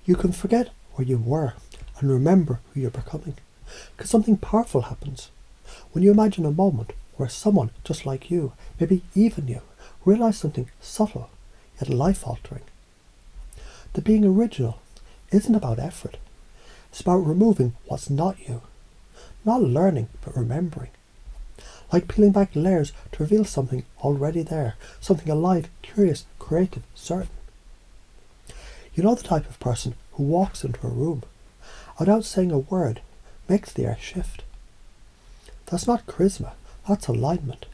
You can forget where you were and remember who you're becoming, because something powerful happens when you imagine a moment where someone just like you, maybe even you, realised something subtle yet life-altering. The being original isn't about effort. It's about removing what's not you. Not learning, but remembering. Like peeling back layers to reveal something already there, something alive, curious, creative, certain. You know the type of person who walks into a room, without saying a word, makes the air shift. That's not charisma, that's alignment.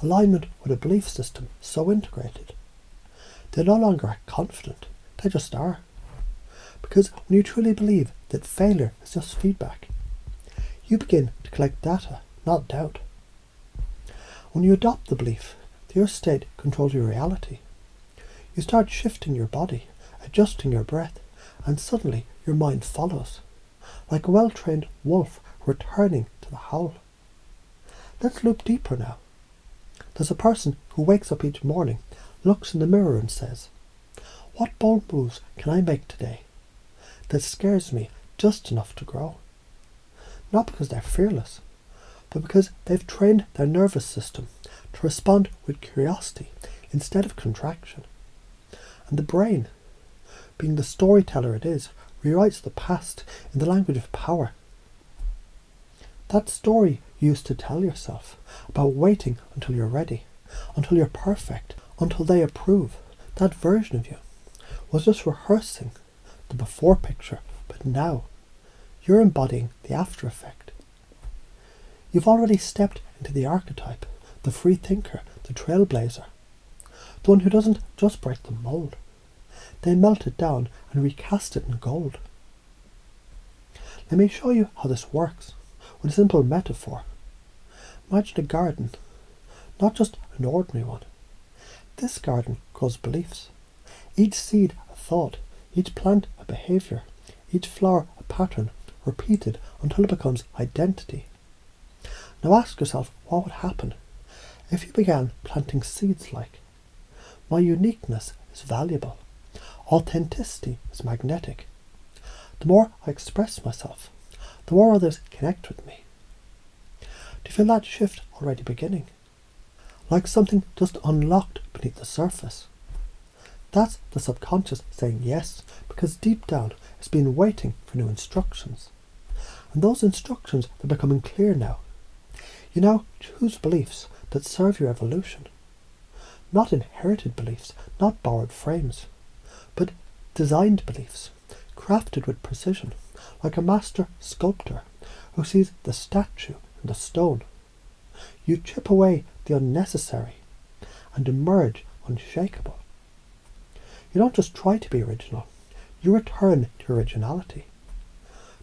Alignment with a belief system so integrated. They no longer act confident, they just are. Because when you truly believe that failure is just feedback, you begin to collect data, not doubt. When you adopt the belief that your state controls your reality, you start shifting your body, adjusting your breath, and suddenly your mind follows, like a well-trained wolf returning to the howl. Let's loop deeper now. There's a person who wakes up each morning, looks in the mirror and says, "What bold moves can I make today that scares me just enough to grow?" Not because they're fearless, but because they've trained their nervous system to respond with curiosity instead of contraction. And the brain, being the storyteller it is, rewrites the past in the language of power. That story you used to tell yourself about waiting until you're ready, until you're perfect, until they approve, that version of you was just rehearsing the before picture, but now you're embodying the after effect. You've already stepped into the archetype, the free thinker, the trailblazer, the one who doesn't just break the mold. They melt it down and recast it in gold. Let me show you how this works with a simple metaphor. Imagine a garden, not just an ordinary one. This garden grows beliefs. Each seed a thought, each plant a behaviour, each flower a pattern, repeated until it becomes identity. Now ask yourself what would happen if you began planting seeds like, "My uniqueness is valuable. Authenticity is magnetic. The more I express myself, the more others connect with me." Do you feel that shift already beginning? Like something just unlocked beneath the surface. That's the subconscious saying yes, because deep down it's been waiting for new instructions. And those instructions are becoming clear now. You now choose beliefs that serve your evolution. Not inherited beliefs, not borrowed frames, but designed beliefs, crafted with precision, like a master sculptor who sees the statue in the stone. You chip away the unnecessary and emerge unshakable. You don't just try to be original, you return to originality.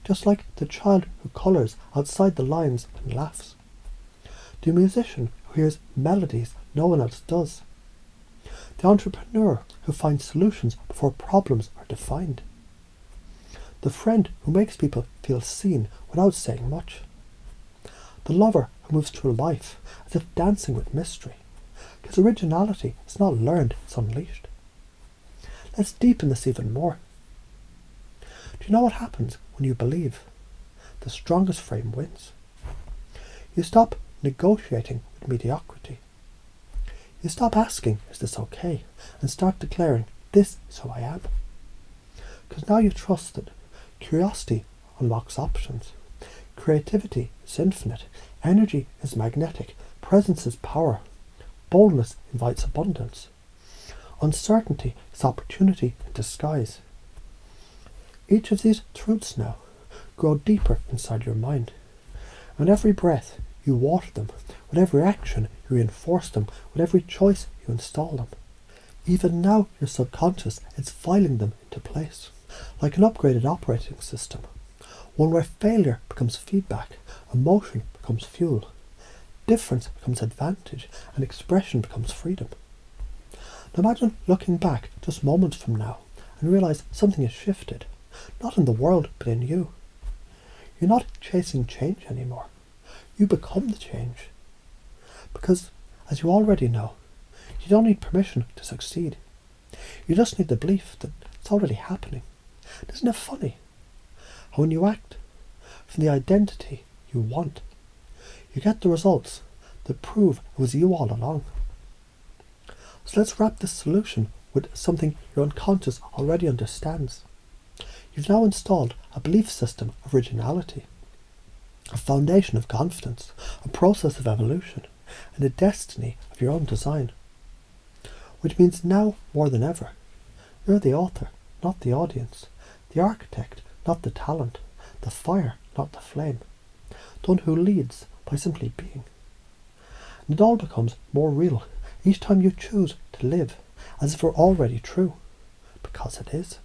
Just like the child who colours outside the lines and laughs. The musician who hears melodies no one else does. The entrepreneur who finds solutions before problems are defined. The friend who makes people feel seen without saying much. The lover who moves through life as if dancing with mystery. Because originality is not learned, it's unleashed. Let's deepen this even more. Do you know what happens when you believe? The strongest frame wins. You stop negotiating with mediocrity. You stop asking, "Is this okay?" and start declaring, "This is who I am." Because now you trust that curiosity unlocks options. Creativity is infinite. Energy is magnetic. Presence is power. Boldness invites abundance. Uncertainty is opportunity in disguise. Each of these truths now grow deeper inside your mind. With every breath, you water them. With every action, you reinforce them. With every choice, you install them. Even now, your subconscious is filing them into place, like an upgraded operating system. One where failure becomes feedback, emotion becomes fuel, difference becomes advantage, and expression becomes freedom. Now imagine looking back just moments from now and realize something has shifted, not in the world, but in you. You're not chasing change anymore. You become the change. Because, as you already know, you don't need permission to succeed. You just need the belief that it's already happening. Isn't it funny how when you act from the identity you want, you get the results that prove it was you all along? So let's wrap this solution with something your unconscious already understands. You've now installed a belief system of originality, a foundation of confidence, a process of evolution, and a destiny of your own design. Which means now more than ever, you're the author, not the audience, the architect, not the talent, the fire, not the flame, the one who leads by simply being. And it all becomes more real each time you choose to live as if it were already true, because it is.